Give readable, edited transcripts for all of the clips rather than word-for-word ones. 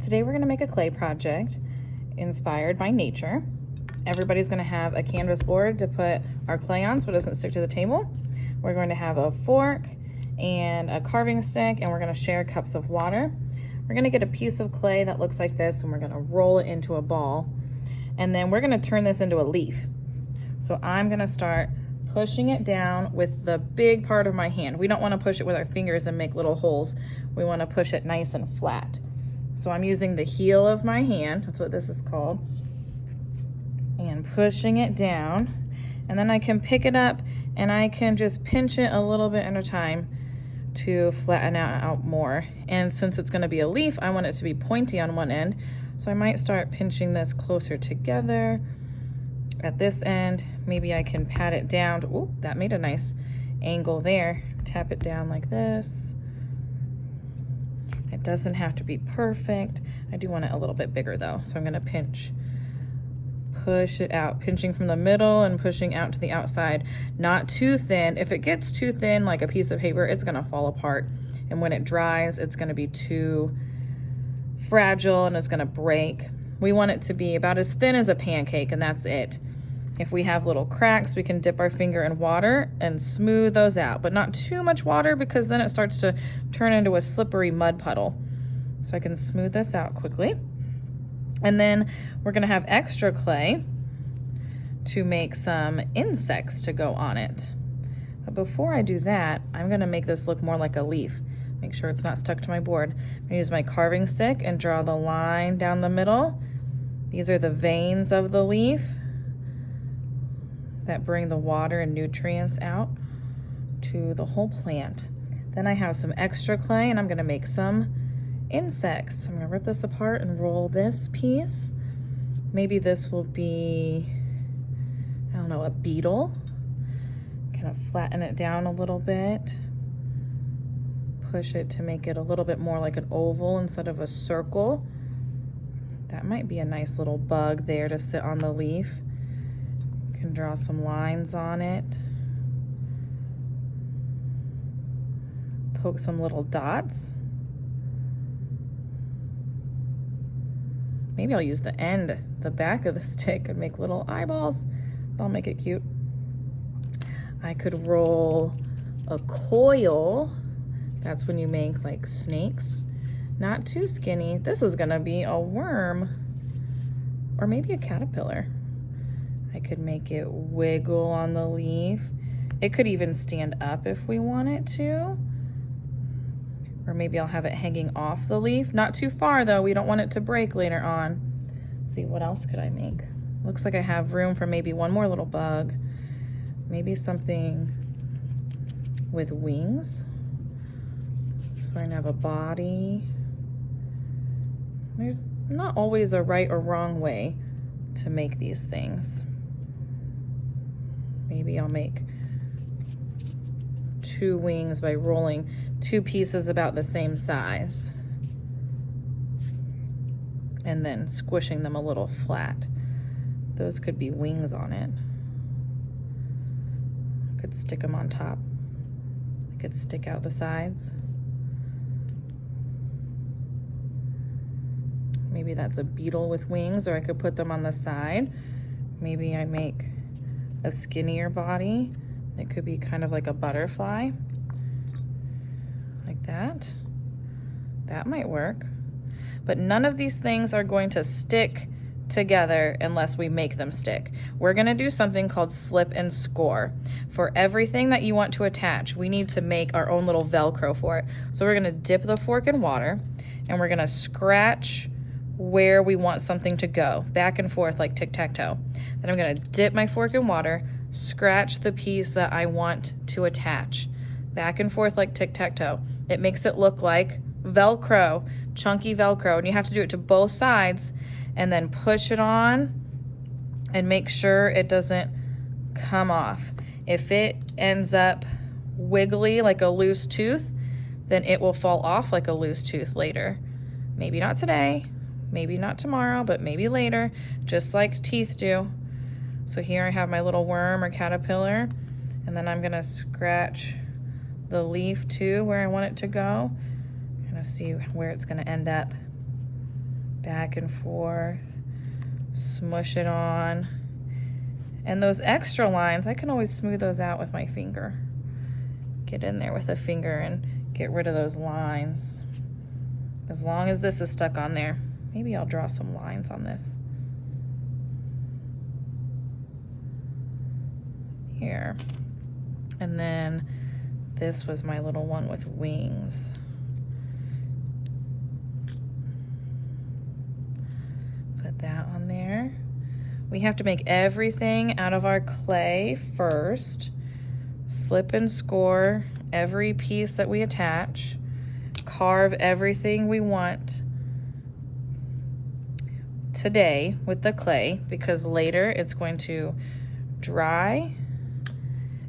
Today we're gonna make a clay project inspired by nature. Everybody's gonna have a canvas board to put our clay on so it doesn't stick to the table. We're going to have a fork and a carving stick, and we're gonna share cups of water. We're gonna get a piece of clay that looks like this, and we're gonna roll it into a ball. And then we're gonna turn this into a leaf. So I'm gonna start pushing it down with the big part of my hand. We don't wanna push it with our fingers and make little holes. We wanna push it nice and flat. So I'm using the heel of my hand, that's what this is called, and pushing it down. And then I can pick it up and I can just pinch it a little bit at a time to flatten out more. And since it's gonna be a leaf, I want it to be pointy on one end. So I might start pinching this closer together at this end. Maybe I can pat it down. Ooh, that made a nice angle there. Tap it down like this. It doesn't have to be perfect. I do want it a little bit bigger though. So I'm gonna pinch, push it out, pinching from the middle and pushing out to the outside. Not too thin. If it gets too thin, like a piece of paper, it's gonna fall apart. And when it dries, it's gonna be too fragile and it's gonna break. We want it to be about as thin as a pancake, and that's it. If we have little cracks, we can dip our finger in water and smooth those out, but not too much water because then it starts to turn into a slippery mud puddle. So I can smooth this out quickly. And then we're gonna have extra clay to make some insects to go on it. But before I do that, I'm gonna make this look more like a leaf. Make sure it's not stuck to my board. I'm gonna use my carving stick and draw the line down the middle. These are the veins of the leaf that bring the water and nutrients out to the whole plant. Then I have some extra clay and I'm gonna make some insects. I'm gonna rip this apart and roll this piece. Maybe this will be, I don't know, a beetle. Kind of flatten it down a little bit. Push it to make it a little bit more like an oval instead of a circle. That might be a nice little bug there to sit on the leaf. Can draw some lines on it. Poke some little dots. Maybe I'll use the end, the back of the stick, and make little eyeballs. I'll make it cute. I could roll a coil. That's when you make like snakes. Not too skinny. This is gonna be a worm or maybe a caterpillar. I could make it wiggle on the leaf. It could even stand up if we want it to. Or maybe I'll have it hanging off the leaf. Not too far though, we don't want it to break later on. Let's see, what else could I make? Looks like I have room for maybe one more little bug. Maybe something with wings. So we're gonna have a body. There's not always a right or wrong way to make these things. Maybe I'll make two wings by rolling two pieces about the same size and then squishing them a little flat. Those could be wings on it. I could stick them on top. I could stick out the sides. Maybe that's a beetle with wings, or I could put them on the side. Maybe I make a skinnier body. It could be kind of like a butterfly, like that. That might work. But none of these things are going to stick together unless we make them stick. We're gonna do something called slip and score. For everything that you want to attach, we need to make our own little Velcro for it. So we're gonna dip the fork in water and we're gonna scratch where we want something to go, back and forth like tic-tac-toe. Then I'm gonna dip my fork in water, scratch the piece that I want to attach, back and forth like tic-tac-toe. It makes it look like Velcro, chunky Velcro, and you have to do it to both sides and then push it on and make sure it doesn't come off. If it ends up wiggly like a loose tooth, then it will fall off like a loose tooth later. Maybe not today, maybe not tomorrow, but maybe later, just like teeth do. So here I have my little worm or caterpillar, and then I'm gonna scratch the leaf too where I want it to go. I'm gonna see where it's gonna end up. back and forth, smush it on. And those extra lines, I can always smooth those out with my finger. Get in there with a finger and get rid of those lines. As long as this is stuck on there. Maybe I'll draw some lines on this. Here. And then this was my little one with wings. Put that on there. We have to make everything out of our clay first. Slip and score every piece that we attach. Carve everything we want today with the clay, because later it's going to dry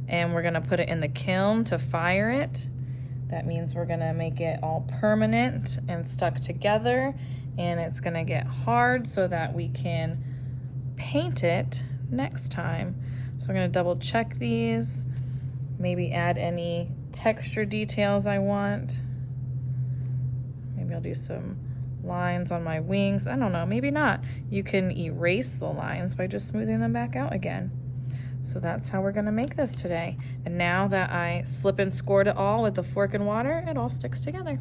and we're gonna put it in the kiln to fire it. That means we're gonna make it all permanent and stuck together, and it's gonna get hard so that we can paint it next time. So we're gonna double check these, maybe add any texture details I want. Maybe I'll do some lines on my wings. I don't know, maybe not. You can erase the lines by just smoothing them back out again. So that's how we're gonna make this today. And now that I slip and scored it all with the fork and water, it all sticks together.